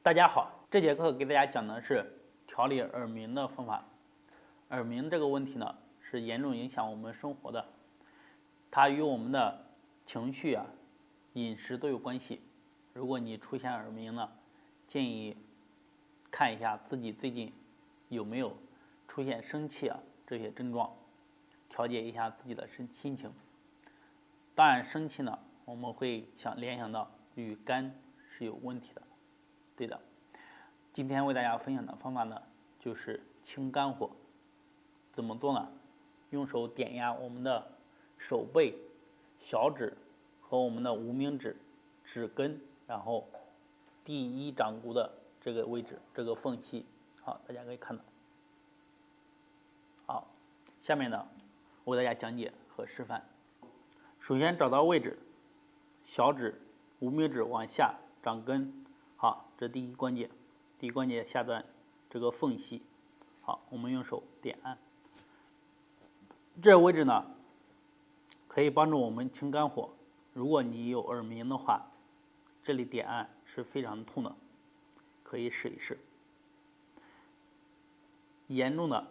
大家好，这节课给大家讲的是调理耳鸣的方法。耳鸣这个问题呢，是严重影响我们生活的，它与我们的情绪饮食都有关系。如果你出现耳鸣呢，建议看一下自己最近有没有出现生气这些症状，调节一下自己的心情。当然，生气呢，我们会联想到与肝是有问题的。对的，今天为大家分享的方法呢，就是清肝火。怎么做呢？用手点压我们的手背、小指和我们的无名指指根，然后第一掌骨的这个位置，这个缝隙。好，大家可以看到。好，下面呢，我为大家讲解和示范。首先找到位置，小指、无名指往下，掌根。好，这第一关节，第一关节下端这个缝隙。好，我们用手点按。这位置呢，可以帮助我们清肝火。如果你有耳鸣的话，这里点按是非常痛的，可以试一试。严重的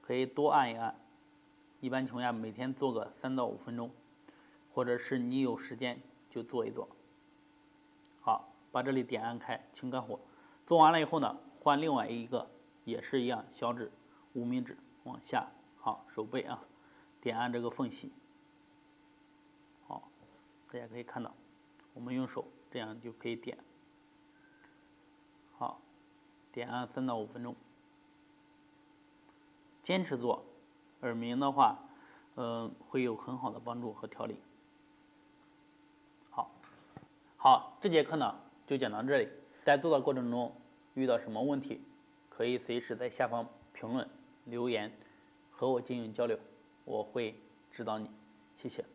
可以多按一按，一般情况下每天做个3到5分钟，或者是你有时间就做一做。好，把这里点按开，清肝火。做完了以后呢，换另外一个，也是一样，小指、无名指往下，好，手背点按这个缝隙。好，大家可以看到，我们用手这样就可以点。好，点按3到5分钟，坚持做，耳鸣的话，会有很好的帮助和调理。好，这节课呢就讲到这里。在做的过程中遇到什么问题，可以随时在下方评论留言和我进行交流，我会指导你。谢谢。